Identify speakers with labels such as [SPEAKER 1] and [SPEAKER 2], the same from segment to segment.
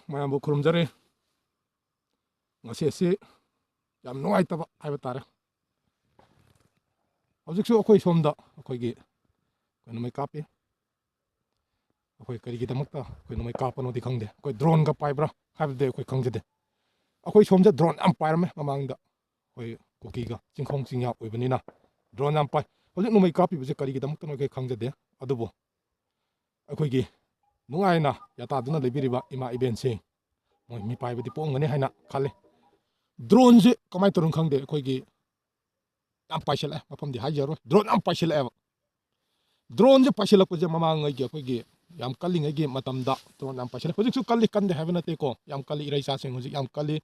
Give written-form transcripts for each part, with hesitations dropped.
[SPEAKER 1] ꯃꯌꯥꯝꯕꯨ ꯈꯨꯔꯨꯝꯖꯔꯤ ꯉꯁꯤ ꯑꯁꯤ ꯌꯥꯝ ꯅꯨꯡꯉꯥꯏꯇꯕ ꯍꯥꯏꯕ ꯇꯥꯔꯦ ꯍꯧꯖꯤꯛꯁꯨ ꯑꯩꯈꯣꯏ ꯁꯣꯝꯗ ꯑꯩꯈꯣꯏꯒꯤ ꯅꯣꯡꯃꯩ ꯀꯥꯞꯄꯤ ꯑꯩꯈꯣꯏ ꯀꯔꯤꯒꯤꯗꯃꯛꯇ ꯑꯩꯈꯣꯏ ꯅꯣꯡꯃꯩ ꯀꯥꯞꯄꯅꯣꯗꯤ ꯈꯪꯗꯦ ꯑꯩꯈꯣꯏ ꯗ꯭ꯔꯣꯟꯒ ꯄꯥꯏꯕ꯭ꯔꯥ ꯍꯥꯏꯕꯗꯤ ꯑꯩꯈꯣꯏ ꯈꯪꯖꯗꯦ ꯑꯩꯈꯣꯏ ꯁꯣꯝꯗ ꯗ꯭ꯔꯣꯟ ꯌꯥꯝ ꯄꯥꯏꯔꯝꯃꯦ ꯃꯃꯥꯡꯗ ꯑꯩꯈꯣꯏ ꯀꯨꯀꯤꯒ ꯆꯤꯡꯈꯣꯡ ꯆꯤꯡꯌꯥ ꯑꯣꯏꯕꯅꯤꯅ ꯗ꯭ꯔꯣꯟ ꯌꯥꯝ ꯄꯥꯏ ꯍꯧꯖꯤꯛ ꯅꯣꯡꯃꯩ ꯀꯥꯞꯄꯤꯕꯁꯦ ꯀꯔꯤꯒꯤꯗꯃꯛꯇꯅꯣ ꯑꯩꯈꯣꯏ ꯈꯪꯖꯗꯦ ꯑꯗꯨꯕꯨ ꯑꯩꯈꯣꯏꯒꯤ ꯅꯨꯡꯉꯥꯏꯅ ꯌꯥꯇꯥꯗꯨꯅ ꯂꯩꯕꯤꯔꯤꯕ ꯏꯃꯥ ꯏꯕꯦꯟꯁꯤꯡ ꯃꯣꯏ ꯃꯤꯄꯥꯏꯕꯗꯤ ꯄꯣꯛꯑꯝꯒꯅꯤ ꯍꯥꯏꯅ ꯈꯜꯂꯤ ꯗ꯭ꯔꯣꯟꯁꯦ ꯀꯃꯥꯏꯅ ꯇꯧꯔꯤꯅꯣ ꯈꯪꯗꯦ ꯑꯩꯈꯣꯏꯒꯤ ꯌꯥꯝ ꯄꯥꯏꯁꯤꯜꯂꯛꯑꯦ ꯃꯐꯝꯗꯤ ꯍꯥꯏꯖꯔꯣꯏ ꯗ꯭ꯔꯣꯟ ꯌꯥꯝ ꯄꯥꯏꯁꯤꯜꯂꯛꯑꯦꯕ ꯗ꯭ꯔꯣꯟꯁꯦ ꯄꯥꯏꯁꯤꯜꯂꯛꯄꯁꯦ ꯃꯃꯥꯡꯉꯩꯒꯤ ꯑꯩꯈꯣꯏꯒꯤ ꯌꯥꯝ ꯀꯜꯂꯤꯉꯩꯒꯤ ꯃꯇꯝꯗ ꯗ꯭ꯔꯣꯟ ꯌꯥꯝ ꯄꯥꯏꯁꯤꯜꯂꯦ ꯍꯧꯖꯤꯛꯁꯨ ꯀꯜꯂꯤ ꯀꯟꯗꯦ ꯍꯥꯏꯕ ꯅꯠꯇꯦꯀꯣ ꯌꯥꯝ ꯀꯜꯂꯤ ꯏꯔꯩꯆꯥꯁꯤꯡ ꯍꯧꯖꯤꯛ ꯌꯥꯝ ꯀꯜꯂꯤ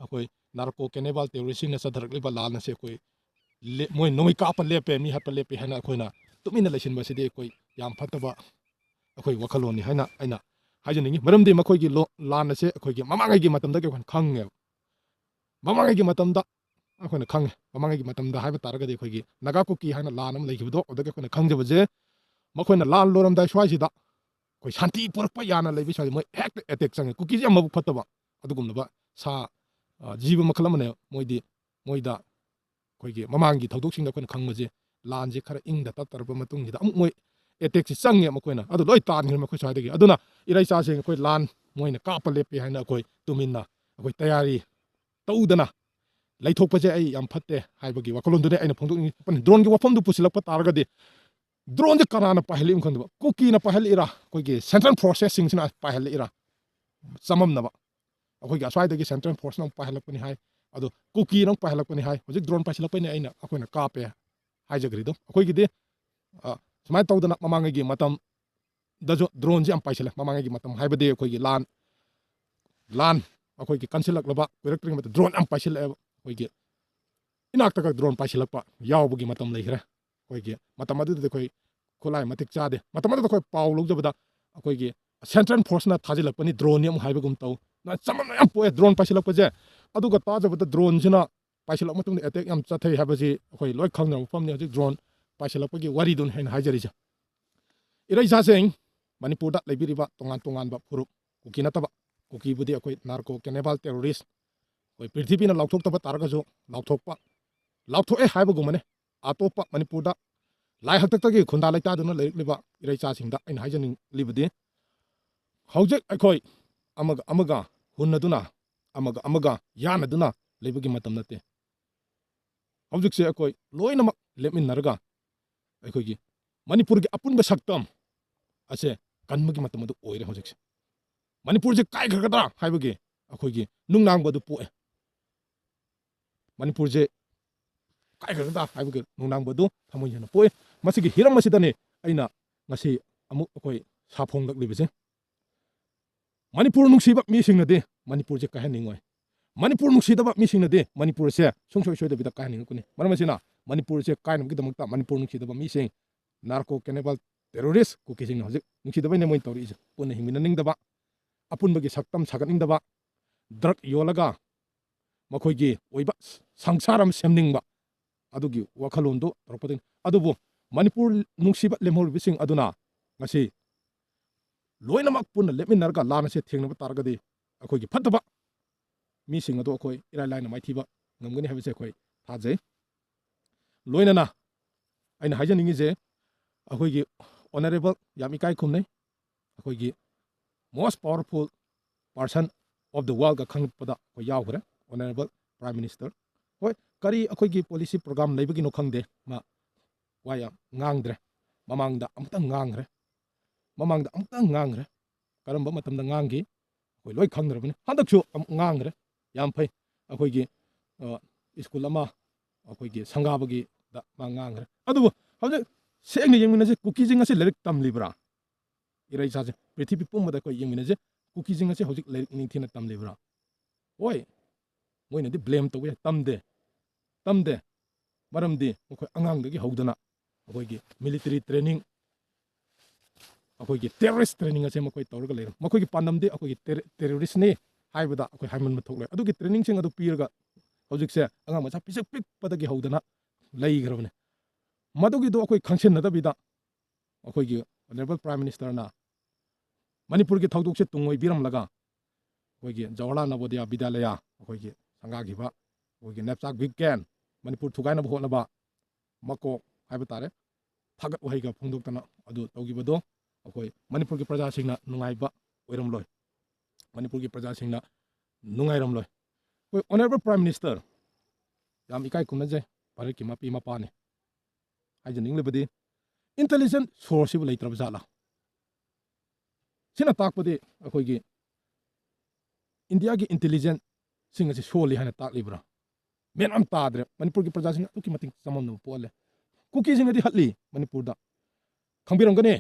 [SPEAKER 1] ꯑꯩꯈꯣꯏ ꯅꯥꯔꯀꯣ ꯀꯦꯅꯦꯕꯥꯜ ꯇꯦꯔꯣꯔꯤꯁꯁꯤꯡꯅ ꯆꯠꯊꯔꯛꯂꯤꯕ ꯂꯥꯟ ꯑꯁꯤ ꯑꯩꯈꯣꯏ ꯃꯣꯏ ꯅꯣꯡꯃꯩ ꯀꯥꯞꯄ ꯂꯦꯞꯄꯦ ꯃꯤ ꯍꯥꯠꯄ ꯂꯦꯞꯄꯦ ꯍꯥꯏꯅ ꯑꯩꯈꯣꯏꯅ ꯇꯨꯃꯤꯟꯅ ꯂꯩꯁꯤꯟꯕꯁꯤꯗꯤ ꯑꯩꯈꯣꯏ ꯌꯥꯝ ꯐꯠꯇꯕ ꯑꯩꯈꯣꯏ ꯋꯥꯈꯜꯂꯣꯟꯅꯤ ꯍꯥꯏꯅ ꯑꯩꯅ ꯍꯥꯏꯖꯅꯤꯡꯉꯤ ꯃꯔꯝꯗꯤ ꯃꯈꯣꯏꯒꯤ ꯂꯥꯟ ꯑꯁꯦ ꯑꯩꯈꯣꯏꯒꯤ ꯃꯃꯥꯡꯉꯩꯒꯤ ꯃꯇꯝꯗꯒꯤ ꯑꯩꯈꯣꯏꯅ ꯈꯪꯉꯦꯕ ꯃꯃꯥꯡꯉꯩꯒꯤ ꯃꯇꯝꯗ ꯑꯩꯈꯣꯏꯅ ꯈꯪꯉꯦ ꯃꯃꯥꯡꯉꯩꯒꯤ ꯃꯇꯝꯗ ꯍꯥꯏꯕ ꯇꯥꯔꯒꯗꯤ ꯑꯩꯈꯣꯏꯒꯤ ꯅꯥꯒꯥ ꯀꯨꯀꯤ ꯍꯥꯏꯅ ꯂꯥꯟ ꯑꯃ ꯂꯩꯈꯤꯕꯗꯣ ꯑꯗꯨꯗꯒꯤ ꯑꯩꯈꯣꯏꯅ ꯈꯪꯖꯕꯁꯦ ꯃꯈꯣꯏꯅ ꯂꯥꯟ ꯂꯣꯏꯔꯝꯗꯥꯏ ꯁ꯭ꯋꯥꯏꯁꯤꯗ ꯑꯩꯈꯣꯏ ꯁꯥꯟꯇꯤ ꯄꯨꯔꯛꯄ ꯌꯥꯅ ꯂꯩꯕ ꯁ꯭ꯋꯥꯏꯗ ꯃꯣꯏ ꯍꯦꯛꯇ ꯑꯦꯇꯦꯛ ꯆꯪꯉꯦ ꯀꯨꯀꯤꯁꯦ ꯌꯥꯝ ꯃꯕꯨꯛ ꯐꯠꯇꯕ ꯑꯗꯨꯒꯨꯝꯂꯕ ꯁꯥ ꯖꯤꯕ ꯃꯈꯜ ꯑꯃꯅꯦ ꯃꯣꯏꯗ ꯑꯩꯈꯣꯏꯒꯤ ꯃꯃꯥꯡꯒꯤ ꯊꯧꯗꯣꯛꯁꯤꯡꯗ ꯑꯩꯈꯣꯏꯅ ꯈꯪꯕꯁꯦ ꯂꯥꯟꯁꯦ ꯈꯔ ꯏꯪꯗ ꯇꯞꯇꯔꯕ ꯃꯇꯨꯡꯁꯤꯗ ꯑꯃꯨꯛ ꯃꯣꯏ ꯑꯦꯇꯦꯛꯁꯤ ꯆꯪꯉꯦ ꯃꯈꯣꯏꯅ ꯑꯗꯨ ꯂꯣꯏ ꯇꯥꯟꯈ꯭ꯔꯦ ꯃꯈꯣꯏ ꯁ꯭ꯋꯥꯏꯗꯒꯤ ꯑꯗꯨꯅ ꯏꯔꯩꯆꯥꯁꯤꯡ ꯑꯩꯈꯣꯏ ꯂꯥꯟ ꯃꯣꯏꯅ ꯀꯥꯞꯄ ꯂꯦꯞꯄꯦ ꯍꯥꯏꯅ ꯑꯩꯈꯣꯏ ꯇꯨꯃꯤꯟꯅ ꯑꯩꯈꯣꯏ ꯇꯌꯥꯔꯤ ꯇꯧꯗꯅ ꯂꯩꯊꯣꯛꯄꯁꯦ ꯑꯩ ꯌꯥꯝ ꯐꯠꯇꯦ ꯍꯥꯏꯕꯒꯤ ꯋꯥꯈꯜꯂꯣꯟꯗꯨꯅꯦ ꯑꯩꯅ ꯐꯣꯡꯗꯣꯛꯅꯤꯡꯉꯤ ꯗ꯭ꯔꯣꯟꯒꯤ ꯋꯥꯐꯝꯗꯨ ꯄꯨꯁꯤꯜꯂꯛꯄ ꯇꯥꯔꯒꯗꯤ ꯗ꯭ꯔꯣꯟꯁꯦ ꯀꯅꯥꯅ ꯄꯥꯏꯍꯜꯂꯤꯅꯣ ꯈꯪꯗꯕ ꯀꯨꯀꯤꯅ ꯄꯥꯏꯍꯜꯂꯤꯔꯥ ꯑꯩꯈꯣꯏꯒꯤ ꯁꯦꯟꯇ꯭ꯔꯦꯜ ꯐꯣꯔꯁꯦꯁꯁꯤꯡꯁꯤꯅ ꯄꯥꯏꯍꯜꯂꯛꯏꯔꯥ ꯆꯃꯝꯅꯕ ꯑꯩꯈꯣꯏꯒꯤ ꯑꯁ꯭ꯋꯥꯏꯗꯒꯤ ꯁꯦꯟꯇ꯭ꯔꯦꯜ ꯐꯣꯔꯁꯅ ꯑꯃꯨꯛ ꯄꯥꯏꯍꯜꯂꯛꯄꯅꯤ ꯍꯥꯏ ꯑꯗꯣ ꯀꯨꯀꯤꯅ ꯑꯃꯨꯛ ꯄꯥꯏꯍꯜꯂꯛꯄꯅꯤ ꯍꯥꯏ ꯍꯧꯖꯤꯛ ꯗ꯭ꯔꯣꯟ ꯄꯥꯏꯁꯤꯜꯂꯛꯄꯅꯤ ꯑꯩꯈꯣꯏꯅ ꯀꯥꯞꯄꯦ ꯍꯥꯏꯖꯈ꯭ꯔꯤꯗꯣ ꯑꯩꯈꯣꯏꯒꯤꯗꯤ ꯁꯨꯃꯥꯏꯅ ꯇꯧꯗꯅ ꯃꯃꯥꯡꯉꯩꯒꯤ ꯃꯇꯝꯗꯁꯨ ꯗ꯭ꯔꯣꯟꯁꯦ ꯌꯥꯝ ꯄꯥꯏꯁꯤꯜꯂꯦ ꯃꯃꯥꯡꯉꯩꯒꯤ ꯃꯇꯝ ꯍꯥꯏꯕꯗꯤ ꯑꯩꯈꯣꯏꯒꯤ ꯂꯥꯟ ꯑꯩꯈꯣꯏꯒꯤ ꯀꯟꯁꯤꯜꯂꯛꯂꯕ ꯀꯨꯏꯔꯛꯇ꯭ꯔꯤꯉꯩ ꯃꯇꯝꯗ ꯗ꯭ꯔꯣꯟ ꯌꯥꯝ ꯄꯥꯏꯁꯤꯜꯂꯛꯑꯦꯕ ꯑꯩꯈꯣꯏꯒꯤ ꯏꯅꯥꯛꯇꯒ ꯗ꯭ꯔꯣꯟ ꯄꯥꯏꯁꯤꯜꯂꯛꯄ ꯌꯥꯎꯕꯒꯤ ꯃꯇꯝ ꯂꯩꯈ꯭ꯔꯦ ꯑꯩꯈꯣꯏꯒꯤ ꯃꯇꯝ ꯑꯗꯨꯗꯗꯤ ꯑꯩꯈꯣꯏ ꯈꯨꯠꯂꯥꯏ ꯃꯇꯤꯛ ꯆꯥꯗꯦ ꯃꯇꯝ ꯑꯗꯨꯗ ꯑꯩꯈꯣꯏ ꯄꯥꯎ ꯂꯧꯖꯕꯗ ꯑꯩꯈꯣꯏꯒꯤ ꯁꯦꯟꯇ꯭ꯔꯦꯜ ꯐꯣꯔꯁꯅ ꯊꯥꯖꯤꯜꯂꯛꯄꯅꯤ ꯗ꯭ꯔꯣꯟꯅꯤ ꯑꯃꯨꯛ ꯍꯥꯏꯕꯒꯨꯝ ꯇꯧ ꯆꯃꯝꯅ ꯌꯥꯝ ꯄꯣꯛꯑꯦ ꯗ꯭ꯔꯣꯟ ꯄꯥꯏꯁꯤꯜꯂꯛꯄꯁꯦ ꯑꯗꯨꯒ ꯇꯥꯖꯕꯗ ꯗ꯭ꯔꯣꯟꯁꯤꯅ ꯄꯥꯏꯁꯤꯜꯂꯛ ꯃꯇꯨꯡꯗ ꯑꯦꯇꯦꯛ ꯌꯥꯝ ꯆꯠꯊꯩ ꯍꯥꯏꯕꯁꯤ ꯑꯩꯈꯣꯏ ꯂꯣꯏ ꯈꯪꯅꯕ ꯃꯐꯝꯅꯤ ꯍꯧꯖꯤꯛ ꯗ꯭ꯔꯣꯟ ꯄꯥꯏꯁꯤꯜꯂꯛꯄꯒꯤ ꯋꯥꯔꯤꯗꯨꯅꯤ ꯍꯥꯏꯅ ꯍꯥꯏꯖꯔꯤꯁꯦ ꯏꯔꯩꯆꯥꯁꯤꯡ ꯃꯅꯤꯄꯨꯔꯗ ꯂꯩꯕꯤꯔꯤꯕ ꯇꯣꯉꯥꯟ ꯇꯣꯉꯥꯟꯕ ꯐꯨꯔꯨꯞ ꯀꯨꯀꯤ ꯅꯠꯇꯕ ꯀꯨꯀꯤꯕꯨꯗꯤ ꯑꯩꯈꯣꯏ ꯅꯥꯔꯀꯣ ꯀꯦꯅꯦꯕꯥꯜ ꯇꯦꯔꯣꯔꯤꯁ ꯑꯩꯈꯣꯏ ꯄ꯭ꯔꯤꯊꯤꯕꯤꯅ ꯂꯥꯎꯊꯣꯛꯇꯕ ꯇꯥꯔꯒꯁꯨ ꯂꯥꯎꯊꯣꯛꯑꯦ ꯍꯥꯏꯕꯒꯨꯝꯕꯅꯤ ꯑꯇꯣꯞꯄ ꯃꯅꯤꯄꯨꯔꯗ ꯂꯥꯏ ꯍꯥꯛꯇꯛꯇꯒꯤ ꯈꯨꯟꯗꯥ ꯂꯩꯇꯥꯗꯨꯅ ꯂꯩꯔꯛꯂꯤꯕ ꯏꯔꯩꯆꯥꯁꯤꯡꯗ ꯑꯩꯅ ꯍꯥꯏꯖꯅꯤꯡꯂꯤꯕꯗꯤ ꯍꯧꯖꯤꯛ ꯑꯩꯈꯣꯏ ꯑꯃꯒ ꯑꯃꯒ ꯍꯨꯟꯅꯗꯨꯅ ꯑꯃꯒ ꯌꯥꯅꯗꯨꯅ ꯂꯩꯕꯒꯤ ꯃꯇꯝ ꯅꯠꯇꯦ ꯍꯧꯖꯤꯛꯁꯦ ꯑꯩꯈꯣই ꯂꯣꯏꯅꯃꯛ ꯂꯦꯞꯃꯤꯟꯅꯔꯒ ꯑꯩꯈꯣꯏꯒꯤ ꯃꯅꯤꯄꯨꯔꯒꯤ ꯑꯄꯨꯟꯕ ꯁꯛꯇꯝ ꯑꯁꯦ ꯀꯟꯕꯒꯤ ꯃꯇꯝ ꯑꯗꯨ ꯑꯣꯏꯔꯦ ꯍꯧꯖꯤꯛꯁꯦ ꯃꯅꯤꯄꯨꯔꯁꯦ ꯀꯥꯏꯈ꯭ꯔꯒꯗ꯭ꯔꯥ ꯍꯥꯏꯕꯒꯤ ꯑꯩꯈꯣꯏꯒꯤ ꯅꯨꯡꯅꯥꯡꯕ ꯑꯗꯨ ꯄꯣꯛꯑꯦ ꯃꯅꯤꯄꯨꯔꯁꯦ ꯀꯥꯏꯈ꯭ꯔꯒꯗ꯭ꯔꯥ ꯍꯥꯏꯕꯒꯤ ꯅꯨꯡꯅꯥꯡꯕ ꯑꯗꯨ ꯊꯃꯣꯏ ꯍꯦꯟꯅ ꯄꯣꯛꯑꯦ ꯃꯁꯤꯒꯤ ꯍꯤꯔꯝ ꯑꯁꯤꯗꯅꯤ ꯑꯩꯅ ꯉꯁꯤ ꯑꯃꯨꯛ ꯑꯩꯈꯣꯏ ꯁꯥꯐꯣꯡꯂꯛꯂꯤꯕꯁꯦ ꯃꯅꯤꯄꯨꯔ ꯅꯨꯡꯁꯤꯕ ꯃꯤꯁꯤꯡꯅꯗꯤ ꯃꯅꯤꯄꯨꯔꯁꯦ ꯀꯥꯏꯍꯟꯅꯤꯡꯉꯣꯏ ꯃꯅꯤꯄꯨꯔ ꯅꯨꯡꯁꯤꯗꯕ ꯃꯤꯁꯤꯡꯅꯗꯤ ꯃꯅꯤꯄꯨꯔꯁꯦ ꯁꯨꯡꯁꯣꯏ ꯁꯣꯏꯗꯕꯤꯗ ꯀꯥꯏꯍꯟꯅꯤꯡꯉꯛꯀꯅꯤ ꯃꯔꯝ ꯑꯁꯤꯅ ꯃꯅꯤꯄꯨꯔꯁꯦ ꯀꯥꯏꯅꯕꯒꯤꯗꯃꯛꯇ ꯃꯅꯤꯄꯨꯔ ꯅꯨꯡꯁꯤꯗꯕ ꯃꯤꯁꯤꯡ ꯅꯥꯔꯀꯣ ꯀꯦꯅꯦꯕꯥꯜ ꯇꯦꯔꯣꯔꯤꯁ ꯀꯨꯀꯤꯁꯤꯡꯅ ꯍꯧꯖꯤꯛ ꯅꯨꯡꯁꯤꯗꯕꯩꯅꯦ ꯃꯣꯏꯅ ꯇꯧꯔꯛꯏꯁꯦ ꯄꯨꯟꯅ ꯍꯤꯡꯃꯤꯟꯅꯅꯤꯡꯗꯕ ꯑꯄꯨꯟꯕꯒꯤ ꯁꯛꯇꯝ ꯁꯥꯒꯠꯅꯤꯡꯗꯕ ꯗ꯭ꯔꯛ ꯌꯣꯜꯂꯒ ꯃꯈꯣꯏꯒꯤ ꯑꯣꯏꯕ ꯁꯪꯁꯥꯔ ꯑꯃ ꯁꯦꯝꯅꯤꯡꯕ ꯑꯗꯨꯒꯤ ꯋꯥꯈꯜꯂꯣꯟꯗꯨ ꯇꯧꯔꯛꯄꯗꯣꯏꯅꯤ ꯑꯗꯨꯕꯨ ꯃꯅꯤꯄꯨꯔ ꯅꯨꯡꯁꯤꯕ ꯂꯦꯝꯍꯧꯔꯤꯕꯁꯤꯡ ꯑꯗꯨꯅ ꯉꯁꯤ ꯂꯣꯏꯅꯃꯛ ꯄꯨꯟꯅ ꯂꯦꯞꯃꯤꯟꯅꯔꯒ ꯂꯥꯟ ꯑꯁꯤ ꯊꯦꯡꯅꯕ ꯇꯥꯔꯒꯗꯤ ꯑꯩꯈꯣꯏꯒꯤ ꯐꯠꯇꯕ ꯃꯤꯁꯤꯡ ꯑꯗꯨ ꯑꯩꯈꯣꯏ ꯏꯔꯥꯏ ꯂꯥꯏꯅ ꯃꯥꯏꯊꯤꯕ ꯉꯝꯒꯅꯤ ꯍꯥꯏꯕꯁꯦ ꯑꯩꯈꯣꯏ ꯊꯥꯖꯩ ꯂꯣꯏꯅꯅ ꯑꯩꯅ ꯍꯥꯏꯖꯅꯤꯡꯉꯤꯁꯦ ꯑꯩꯈꯣꯏꯒꯤ ꯑꯣꯅꯔꯦꯕꯜ ꯌꯥꯝ ꯏꯀꯥꯏ ꯈꯨꯝꯅꯩ ꯑꯩꯈꯣꯏꯒꯤ most powerful person of the world ꯈꯪꯉꯛꯄꯗ ꯑꯩꯈꯣꯏ ꯌꯥꯎꯈ꯭ꯔꯦ ꯑꯣꯅꯔꯦꯕꯜ ꯄ꯭ꯔꯥꯏꯝ ꯃꯤꯅꯤꯁꯇꯔ ꯍꯣꯏ ꯀꯔꯤ ꯑꯩꯈꯣꯏꯒꯤ ꯄꯣꯂꯤꯁꯤ ꯄ꯭ꯔꯣꯒ꯭ꯔꯥꯝ ꯂꯩꯕꯒꯤꯅꯣ ꯈꯪꯗꯦ ꯃꯥ ꯋꯥ ꯌꯥꯝ ꯉꯥꯡꯗ꯭ꯔꯦ ꯃꯃꯥꯡꯗ ꯑꯃꯨꯛꯇꯪ ꯉꯥꯡꯈ꯭ꯔꯦ ꯀꯔꯝꯕ ꯃꯇꯝꯗ ꯉꯥꯡꯈꯤ ꯑꯩꯈꯣꯏ ꯂꯣꯏ ꯈꯪꯗ꯭ꯔꯕꯅꯤ ꯍꯟꯗꯛꯁꯨ ꯑꯃꯨꯛ ꯉꯥꯡꯈ꯭ꯔꯦ ꯌꯥꯝ ꯐꯩ ꯑꯩꯈꯣꯏꯒꯤ ꯁ꯭ꯀꯨꯜ ꯑꯃ ꯑꯩꯈꯣꯏꯒꯤ ꯁꯪꯒꯥꯕꯒꯤꯗ ꯃꯥ ꯉꯥꯡꯈ꯭ꯔꯦ ꯑꯗꯨꯕꯨ ꯍꯧꯖꯤꯛ ꯁꯦꯡꯅ ꯌꯦꯡꯃꯤꯟꯅꯁꯤ ꯀꯨꯀꯤꯁꯤꯡ ꯑꯁꯤ ꯂꯥꯏꯔꯤꯛ ꯇꯝꯂꯤꯕ꯭ꯔꯥ ꯏꯔꯩꯆꯥꯁꯦ ꯄ꯭ꯔꯤꯊꯤꯕꯤ ꯄꯨꯝꯕꯗ ꯑꯩꯈꯣꯏ ꯌꯦꯡꯃꯤꯟꯅꯁꯤ ꯀꯨꯀꯤꯁꯤꯡ ꯑꯁꯤ ꯍꯧꯖꯤꯛ ꯂꯥꯏꯔꯤꯛ ꯅꯤꯡꯊꯤꯅ ꯇꯝꯂꯤꯕ꯭ꯔꯥ ꯍꯣꯏ ꯃꯣꯏꯅꯗꯤ ꯕ꯭ꯂꯦꯝ ꯇꯧꯕ ꯌꯥꯏ ꯇꯝꯗꯦ ꯃꯔꯝꯗꯤ ꯃꯈꯣꯏ ꯑꯉꯥꯡꯗꯒꯤ ꯍꯧꯗꯅ ꯑꯩꯈꯣꯏꯒꯤ ꯃꯤꯂꯤꯇꯔꯤ ꯇ꯭ꯔꯦꯅꯤꯡ ꯑꯩꯈꯣꯏꯒꯤ ꯇꯦꯔꯣꯔꯤꯁ ꯇ꯭ꯔꯦꯅꯤꯡ ꯑꯁꯦ ꯃꯈꯣꯏ ꯇꯧꯔꯒ ꯂꯩꯔꯝ ꯃꯈꯣꯏꯒꯤ ꯄꯥꯟꯗꯝꯗꯤ ꯑꯩꯈꯣꯏꯒꯤ ꯇꯦꯔꯣꯔꯤꯁꯅꯤ ꯍꯥꯏꯕꯗ ꯑꯩꯈꯣꯏ ꯍꯥꯏꯃꯟꯕ ꯊꯣꯛꯂꯦ ꯑꯗꯨꯒꯤ ꯇ꯭ꯔꯦꯅꯤꯡꯁꯤꯡ ꯑꯗꯨ ꯄꯤꯔꯒ ꯍꯧꯖꯤꯛꯁꯦ ꯑꯉꯥꯡ ꯃꯆꯥ ꯄꯤꯁꯛ ꯄꯤꯛꯄꯗꯒꯤ ꯍꯧꯗꯅ ꯂꯩꯈ꯭ꯔꯕꯅꯤ ꯃꯗꯨꯒꯤꯗꯣ ꯑꯩꯈꯣꯏ ꯈꯪꯁꯤꯟꯅꯗꯕꯤꯗ ꯑꯩꯈꯣꯏꯒꯤ ꯑꯣꯅꯔꯦꯕꯜ ꯄ꯭ꯔꯥꯏꯝ ꯃꯤꯅꯤꯁꯇꯔꯅ ꯃꯅꯤꯄꯨꯔꯒꯤ ꯊꯧꯗꯣꯛꯁꯦ ꯇꯨꯡꯑꯣꯏꯕꯤꯔꯝꯂꯒ ꯑꯩꯈꯣꯏꯒꯤ ꯖꯋꯥꯍꯔꯂꯥꯜ ꯅꯕꯣꯗꯤꯌꯥ ꯕꯤꯗ꯭ꯌꯥꯂꯌꯥ ꯑꯩꯈꯣꯏꯒꯤ ꯁꯪꯒꯥꯈꯤꯕ ꯑꯩꯈꯣꯏꯒꯤ ꯅꯦꯞꯆꯥꯛ ꯕꯤꯒ꯭ꯌꯥꯟ ꯃꯅꯤꯄꯨꯔ ꯊꯨꯒꯥꯏꯅꯕ ꯍꯣꯠꯅꯕ ꯃꯀꯣꯛ ꯍꯥꯏꯕ ꯇꯥꯔꯦ ꯊꯥꯒꯠ ꯋꯥꯍꯩꯒ ꯐꯣꯡꯗꯣꯛꯇꯅ ꯑꯗꯨ ꯇꯧꯈꯤꯕꯗꯣ ꯑꯩꯈꯣꯏ ꯃꯅꯤꯄꯨꯔꯒꯤ प्रजाꯁꯤꯡꯅ ꯅꯨꯡꯉꯥꯏꯕ ꯑꯣꯏꯔꯝꯂꯣꯏ ꯃꯅꯤꯄꯨꯔꯒꯤ प्रजाꯁꯤꯡꯅ ꯅꯨꯡꯉꯥꯏꯔꯝꯂꯣꯏ ꯑꯩꯈꯣꯏ ꯑꯣꯅꯔꯦꯕꯜ ꯄ꯭ꯔꯥꯏꯝ ꯃꯤꯅꯤꯁꯇꯔ ꯌꯥꯝ ꯏꯀꯥꯏ ꯈꯨꯝꯅꯖꯩ ꯚꯥꯔꯠꯀꯤ ꯃꯄꯤ ꯃꯄꯥꯅꯤ ꯍꯥꯏꯖꯅꯤꯡꯂꯤꯕꯗꯤ ꯏꯟꯇꯦꯂꯤꯖꯦꯟ ꯁꯣꯔꯁꯁꯤꯕꯨ ꯂꯩꯇ꯭ꯔꯕ ꯖꯥꯠꯂꯥ ꯁꯤꯅ ꯇꯥꯛꯄꯗꯤ ꯑꯩꯈꯣꯏꯒꯤ ꯏꯟꯗꯤꯌꯥꯒꯤ ꯏꯟꯇꯦꯂꯤꯖꯦꯟꯁꯤꯡ ꯑꯁꯤ ꯁꯣꯜꯂꯤ ꯍꯥꯏꯅ ꯇꯥꯛꯂꯤꯕ꯭ꯔꯥ ꯃꯦꯟ ꯑꯃ ꯇꯥꯗ꯭ꯔꯦ ꯃꯅꯤꯄꯨꯔꯒꯤ प्रजाꯁꯤꯡꯅ ꯑꯗꯨꯛꯀꯤ ꯃꯇꯤꯛ ꯆꯃꯝꯅꯕ ꯄꯣꯛꯍꯜꯂꯦ ꯀꯨꯀꯤꯁꯤꯡꯅꯗꯤ ꯍꯠꯂꯤ ꯃꯅꯤꯄꯨꯔꯗ ꯈꯪꯕꯤꯔꯝꯒꯅꯤ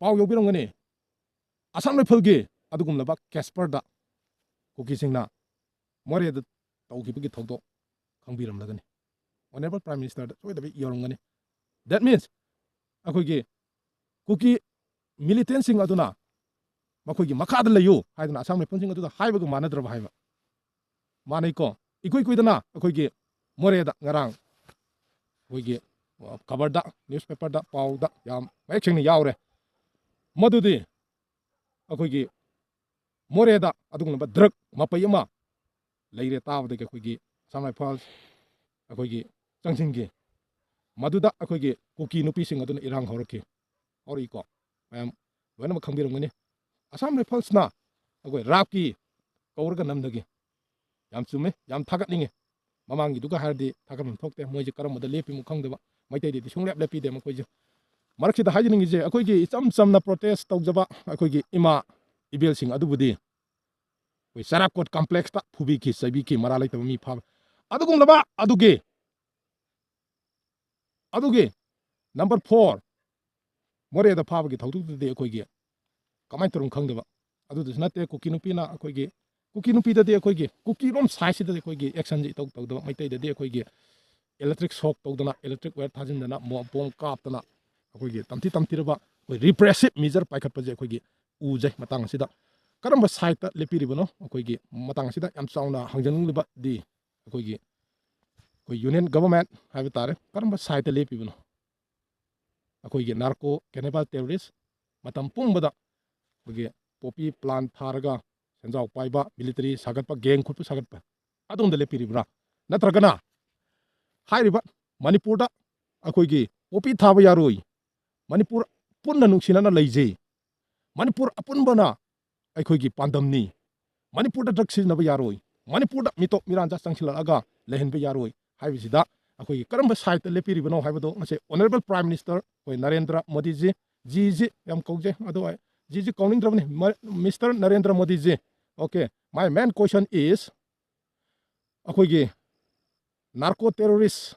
[SPEAKER 1] ꯄꯥꯎ ꯌꯧꯕꯤꯔꯝꯒꯅꯤ ꯑꯁꯥꯝ ꯔꯥꯏꯐꯜꯒꯤ ꯑꯗꯨꯒꯨꯝꯂꯕ ꯀꯦꯁꯄꯔꯗ ꯀꯨꯀꯤꯁꯤꯡꯅ ꯃꯣꯔꯦꯗ ꯇꯧꯈꯤꯕꯒꯤ ꯊꯧꯗꯣꯛ ꯈꯪꯕꯤꯔꯝꯂꯒꯅꯤ ꯑꯣꯅꯔꯦꯕꯜ ꯄ꯭ꯔꯥꯏꯝ ꯃꯤꯅꯤꯁꯇꯔꯗ ꯁꯣꯏꯗꯕꯤ ꯌꯧꯔꯝꯒꯅꯤ ꯗꯦꯠ ꯃꯤꯟꯁ ꯑꯩꯈꯣꯏꯒꯤ ꯀꯨꯀꯤ ꯃꯤꯂꯤꯇꯦꯟꯁꯤꯡ ꯑꯗꯨꯅ ꯃꯈꯣꯏꯒꯤ ꯃꯈꯥꯗ ꯂꯩꯌꯨ ꯍꯥꯏꯗꯅ ꯑꯁꯥꯝ ꯔꯥꯏꯐꯜꯁꯤꯡ ꯑꯗꯨꯗ ꯍꯥꯏꯕꯒ ꯃꯥꯟꯅꯗ꯭ꯔꯕ ꯍꯥꯏꯕ ꯃꯥꯟꯅꯩꯀꯣ ꯏꯀꯨꯏ ꯀꯨꯏꯗꯅ ꯑꯩꯈꯣꯏꯒꯤ ꯃꯣꯔꯦꯗ ꯉꯔꯥꯡ ꯑꯩꯈꯣꯏꯒꯤ ꯈꯕꯔꯗ ꯅ꯭ꯌꯨꯁꯄꯦꯄꯔꯗ ꯄꯥꯎꯗ ꯌꯥꯝ ꯃꯌꯦꯛ ꯁꯦꯡꯅ ꯌꯥꯎꯔꯦ ꯃꯗꯨꯗꯤ ꯑꯩꯈꯣꯏꯒꯤ ꯃꯣꯔꯦꯗ ꯑꯗꯨꯒꯨꯝꯂꯕ ꯗ꯭ꯔꯛ ꯃꯄꯩ ꯑꯃ ꯂꯩꯔꯦ ꯇꯥꯕꯗꯒꯤ ꯑꯩꯈꯣꯏꯒꯤ ꯑꯁꯥꯝ ꯔꯥꯏꯐꯜ ꯑꯩꯈꯣꯏꯒꯤ ꯆꯪꯁꯤꯟꯈꯤ ꯃꯗꯨꯗ ꯑꯩꯈꯣꯏꯒꯤ ꯀꯨꯀꯤ ꯅꯨꯄꯤꯁꯤꯡ ꯑꯗꯨꯅ ꯏꯔꯥꯡ ꯍꯧꯔꯛꯏꯀꯣ ꯃꯌꯥꯝ ꯂꯣꯏꯅꯃꯛ ꯈꯪꯕꯤꯔꯝꯒꯅꯤ ꯑꯁꯥꯝ ꯔꯥꯏꯐꯜꯁꯅ ꯑꯩꯈꯣꯏ ꯔꯥꯞꯀꯤ ꯀꯧꯔꯒ ꯅꯝꯗꯒꯤ ꯌꯥꯝ ꯆꯨꯝꯃꯦ ꯌꯥꯝ ꯊꯥꯒꯠꯅꯤꯡꯉꯤ ꯃꯃꯥꯡꯒꯤꯗꯨꯒ ꯍꯥꯏꯔꯗꯤ ꯊꯥꯒꯠꯐꯝ ꯊꯣꯛꯇꯦ ꯃꯣꯏꯁꯦ ꯀꯔꯝꯕꯗ ꯂꯦꯞꯄꯤꯃꯣ ꯈꯪꯗꯕ ꯃꯩꯇꯩꯗꯗꯤ ꯁꯨꯡꯂꯦꯞ ꯂꯦꯞꯄꯤꯗꯦ ꯃꯈꯣꯏꯁꯦ ꯃꯔꯛꯁꯤꯗ ꯍꯥꯏꯖꯅꯤꯡꯉꯤꯁꯦ ꯑꯩꯈꯣꯏꯒꯤ ꯏꯆꯝ ꯆꯝꯅ ꯄ꯭ꯔꯣꯇꯦꯁ ꯇꯧꯖꯕ ꯑꯩꯈꯣꯏꯒꯤ ꯏꯃꯥ ꯏꯕꯦꯜꯁꯤꯡ ꯑꯗꯨꯕꯨꯗꯤ ꯑꯩꯈꯣꯏ ꯆꯔꯥꯛꯀꯣꯠ ꯀꯝꯄ꯭ꯂꯦꯛꯁꯇ ꯐꯨꯕꯤꯈꯤ ꯆꯩꯕꯤꯈꯤ ꯃꯔꯥ ꯂꯩꯇꯕ ꯃꯤ ꯐꯥꯕ ꯑꯗꯨꯒꯨꯝꯂꯕ ꯑꯗꯨꯒꯤ ꯅꯝꯕꯔ 4 ꯃꯣꯔꯦꯗ ꯐꯥꯕꯒꯤ ꯊꯧꯗꯣꯛꯇꯨꯗꯤ ꯑꯩꯈꯣꯏꯒꯤ ꯀꯃꯥꯏꯅ ꯇꯧꯔꯝ ꯈꯪꯗꯕ ꯑꯗꯨꯗꯁꯨ ꯅꯠꯇꯦ ꯀꯨꯀꯤ ꯅꯨꯄꯤꯅ ꯑꯩꯈꯣꯏꯒꯤ ꯀꯨꯀꯤ ꯅꯨꯄꯤꯗꯗꯤ ꯑꯩꯈꯣꯏꯒꯤ ꯀꯨꯀꯤꯔꯣꯝ ꯁꯥꯏꯠꯁꯤꯗꯗꯤ ꯑꯩꯈꯣꯏꯒꯤ ꯑꯦꯛꯁꯟꯁꯤ ꯏꯇꯧ ꯇꯧꯗꯕ ꯃꯩꯇꯩꯗꯗꯤ ꯑꯩꯈꯣꯏꯒꯤ ꯏꯂꯦꯛꯇ꯭ꯔꯤꯛ ꯁꯣꯛ ꯇꯧꯗꯅ ꯏꯂꯦꯛꯇ꯭ꯔꯤꯛ ꯋꯦꯌꯔ ꯊꯥꯖꯤꯟꯗꯅ ꯕꯣꯝ ꯀꯥꯞꯇꯅ ꯑꯩꯈꯣꯏꯒꯤ ꯇꯝꯊꯤꯔꯕ ꯑꯩꯈꯣꯏ ꯔꯤꯄ꯭ꯔꯦꯁꯤꯞ ꯃꯤꯖꯔ ꯄꯥꯏꯈꯠꯄꯁꯦ ꯑꯩꯈꯣꯏꯒꯤ ꯎꯖꯩ ꯃꯇꯥꯡ ꯑꯁꯤꯗ ꯀꯔꯝꯕ ꯁꯥꯏꯠꯇ ꯂꯦꯞꯄꯤꯔꯤꯕꯅꯣ ꯑꯩꯈꯣꯏꯒꯤ ꯃꯇꯥꯡ ꯑꯁꯤꯗ ꯌꯥꯝ ꯆꯥꯎꯅ ꯍꯪꯖꯅꯤꯡꯂꯤꯕꯗꯤ ꯑꯩꯈꯣꯏ ꯌꯨꯅꯤꯌꯟ ꯒꯚꯔꯟꯃꯦꯟꯠ ꯍꯥꯏꯕ ꯇꯥꯔꯦ ꯀꯔꯝꯕ ꯁꯥꯏꯠꯇ ꯂꯦꯞꯄꯤꯕꯅꯣ ꯑꯩꯈꯣꯏꯒꯤ ꯅꯥꯔꯀꯣ ꯀꯦꯅꯤꯕꯦꯜ ꯇꯦꯔꯣꯔꯤꯁ ꯃꯇꯝ ꯄꯨꯝꯕꯗ ꯑꯩꯈꯣꯏꯒꯤ ꯄꯣꯄꯤ ꯄ꯭ꯂꯥꯟ ꯊꯥꯔꯒ ꯁꯦꯟꯖꯥꯎ ꯄꯥꯏꯕ ꯃꯤꯂꯤꯇꯔꯤ ꯁꯥꯒꯠꯄ ꯒꯦꯡ ꯈꯨꯠꯄꯨ ꯁꯥꯒꯠꯄ ꯑꯗꯣꯝꯗ ꯂꯦꯞꯄꯤꯔꯤꯕ꯭ꯔꯥ ꯅꯠꯇ꯭ꯔꯒꯅ ꯍꯥꯏꯔꯤꯕ ꯃꯅꯤꯄꯨꯔꯗ ꯑꯩꯈꯣꯏꯒꯤ ꯄꯣꯄꯤ ꯊꯥꯕ ꯌꯥꯔꯣꯏ ꯃꯅꯤꯄꯨꯔ ꯄꯨꯟꯅ ꯅꯨꯡꯁꯤꯅꯅ ꯂꯩꯖꯩ ꯃꯅꯤꯄꯨꯔ ꯑꯄꯨꯟꯕꯅ ꯑꯩꯈꯣꯏꯒꯤ ꯄꯥꯟꯗꯝꯅꯤ ꯃꯅꯤꯄꯨꯔꯗ ꯗ꯭ꯔꯒ ꯁꯤꯖꯤꯟꯅꯕ ꯌꯥꯔꯣꯏ ꯃꯅꯤꯄꯨꯔꯗ ꯃꯤꯇꯣꯞ ꯃꯤꯔꯥꯟꯖꯥ ꯆꯪꯁꯤꯜꯂꯛꯑꯒ ꯂꯩꯍꯟꯕ ꯌꯥꯔꯣꯏ ꯍꯥꯏꯕꯁꯤꯗ ꯑꯩꯈꯣꯏꯒꯤ ꯀꯔꯝꯕ ꯁꯥꯏꯠꯇ ꯂꯦꯞꯄꯤꯔꯤꯕꯅꯣ ꯍꯥꯏꯕꯗꯣ ꯉꯁꯤ ꯑꯣꯅꯔꯦꯕꯜ ꯄ꯭ꯔꯥꯏꯝ ꯃꯤꯅꯤꯁꯇꯔ ꯑꯩꯈꯣꯏ ꯅꯔꯦꯟꯗ꯭ꯔ ꯃꯣꯗꯤꯖꯤ ꯖꯤ ꯌꯥꯝ ꯀꯧꯖꯩ ꯑꯗꯣ ꯖꯤ ꯀꯧꯅꯤꯡꯗ꯭ꯔꯕꯅꯤ ꯃꯤꯁꯇꯔ ꯅꯔꯦꯟꯗ꯭ꯔ ꯃꯣꯗꯤꯖꯤ ꯑꯣꯀꯦ ꯃꯥꯏ ꯃꯦꯟ ꯀꯣꯏꯁꯟ ꯏꯁ ꯑꯩꯈꯣꯏꯒꯤ ꯅꯥꯔꯀꯣ ꯇꯦꯔꯣꯔꯤꯁ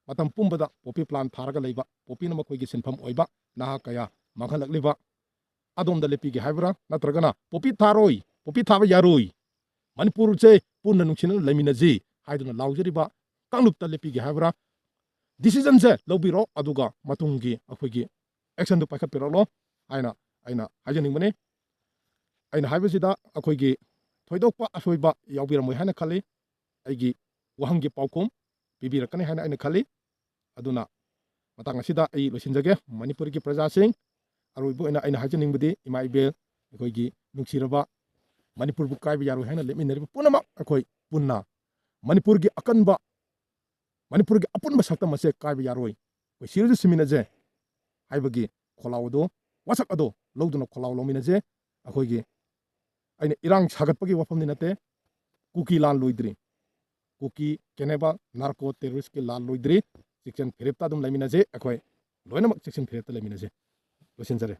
[SPEAKER 1] ꯃꯇꯝ ꯄꯨꯝꯕꯗ ꯄꯣꯄꯤ ꯄ꯭ꯂꯥꯟ ꯊꯥꯔꯒ ꯂꯩꯕ ꯄꯣꯄꯤꯅ ꯃꯈꯣꯏꯒꯤ ꯁꯤꯟꯐꯝ ꯑꯣꯏꯕ ꯅꯍꯥ ꯀꯌꯥ ꯃꯥꯡꯍꯜꯂꯛꯂꯤꯕ ꯑꯗꯣꯝꯗ ꯂꯦꯞꯄꯤꯒꯦ ꯍꯥꯏꯕ꯭ꯔꯥ ꯅꯠꯇ꯭ꯔꯒꯅ ꯄꯣꯄꯤ ꯊꯥꯔꯣꯏ ꯄꯣꯄꯤ ꯊꯥꯕ ꯌꯥꯔꯣꯏ ꯃꯅꯤꯄꯨꯔꯁꯦ ꯄꯨꯟꯅ ꯅꯨꯡꯁꯤꯅꯅ ꯂꯩꯃꯤꯟꯅꯁꯤ ꯍꯥꯏꯗꯨꯅ ꯂꯥꯎꯖꯔꯤꯕ ꯀꯥꯡꯂꯨꯞꯇ ꯂꯦꯞꯄꯤꯒꯦ ꯍꯥꯏꯕ꯭ꯔꯥ ꯗꯤꯁꯤꯖꯟꯁꯦ ꯂꯧꯕꯤꯔꯣ ꯑꯗꯨꯒ ꯃꯇꯨꯡꯒꯤ ꯑꯩꯈꯣꯏꯒꯤ ꯑꯦꯛꯁꯟꯗꯨ ꯄꯥꯏꯈꯠꯄꯤꯔꯛꯂꯣ ꯍꯥꯏꯅ ꯑꯩꯅ ꯍꯥꯏꯖꯅꯤꯡꯕꯅꯤ ꯑꯩꯅ ꯍꯥꯏꯕꯁꯤꯗ ꯑꯩꯈꯣꯏꯒꯤ ꯊꯣꯏꯗꯣꯛꯄ ꯑꯁꯣꯏꯕ ꯌꯥꯎꯕꯤꯔꯝꯃꯣꯏ ꯍꯥꯏꯅ ꯈꯜꯂꯤ ꯑꯩꯒꯤ ꯋꯥꯍꯪꯒꯤ ꯄꯥꯎꯈꯨꯝ ꯄꯤꯕꯤꯔꯛꯀꯅꯤ ꯍꯥꯏꯅ ꯑꯩꯅ ꯈꯜꯂꯤ ꯑꯗꯨꯅ ꯃꯇꯥꯡ ꯑꯁꯤꯗ ꯑꯩ ꯂꯣꯏꯁꯤꯟꯖꯒꯦ ꯃꯅꯤꯄꯨꯔꯒꯤ ꯄ꯭ꯔꯖꯥꯁꯤꯡ ꯑꯔꯣꯏꯕ ꯑꯣꯏꯅ ꯑꯩꯅ ꯍꯥꯏꯖꯅꯤꯡꯕꯗꯤ ꯏꯃꯥ ꯏꯕꯦꯜ ꯑꯩꯈꯣꯏꯒꯤ ꯅꯨꯡꯁꯤꯔꯕ ꯃꯅꯤꯄꯨꯔꯕꯨ ꯀꯥꯏꯕ ꯌꯥꯔꯣꯏ ꯍꯥꯏꯅ ꯂꯦꯞꯃꯤꯟꯅꯔꯤꯕ ꯄꯨꯝꯅꯃꯛ ꯑꯩꯈꯣꯏ ꯄꯨꯟꯅ ꯃꯅꯤꯄꯨꯔꯒꯤ ꯑꯀꯟꯕ ꯃꯅꯤꯄꯨꯔꯒꯤ ꯑꯄꯨꯟꯕ ꯁꯛꯇꯝ ꯑꯁꯦ ꯀꯥꯏꯕ ꯌꯥꯔꯣꯏ ꯑꯩꯈꯣꯏ ꯁꯤꯔꯁꯨ ꯁꯤꯃꯤꯟꯅꯖꯦ ꯍꯥꯏꯕꯒꯤ ꯈꯣꯜꯂꯥꯎ ꯑꯗꯣ ꯋꯥꯁꯛ ꯑꯗꯣ ꯂꯧꯗꯨꯅ ꯈꯣꯜꯂꯥꯎ ꯂꯧꯃꯤꯟꯅꯖꯦ ꯑꯩꯈꯣꯏꯒꯤ ꯑꯩꯅ ꯏꯔꯥꯡ ꯁꯥꯒꯠꯄꯒꯤ ꯋꯥꯐꯝꯗꯤ ꯅꯠꯇꯦ ꯀꯨꯀꯤ ꯂꯥꯟ ꯂꯣꯏꯗ꯭ꯔꯤ ꯀꯨꯀꯤ ꯀꯦꯅꯦꯕꯥ ꯅꯥꯔꯀꯣ ꯇꯦꯔꯣꯔꯤꯁꯀꯤ ꯂꯥꯟ ꯂꯣꯏꯗ꯭ꯔꯤ ꯆꯦꯛꯁꯤꯟ ꯐꯤꯔꯦꯞꯇ ꯑꯗꯨꯝ ꯂꯩꯃꯤꯟꯅꯖꯦ ꯑꯩꯈꯣꯏ ꯂꯣꯏꯅꯃꯛ ꯆꯦꯛꯁꯤꯟ ꯐꯤꯔꯦꯞꯇ ꯂꯩꯃꯤꯟꯅꯖꯦ ꯂꯣꯏꯁꯤꯟꯖꯔꯦ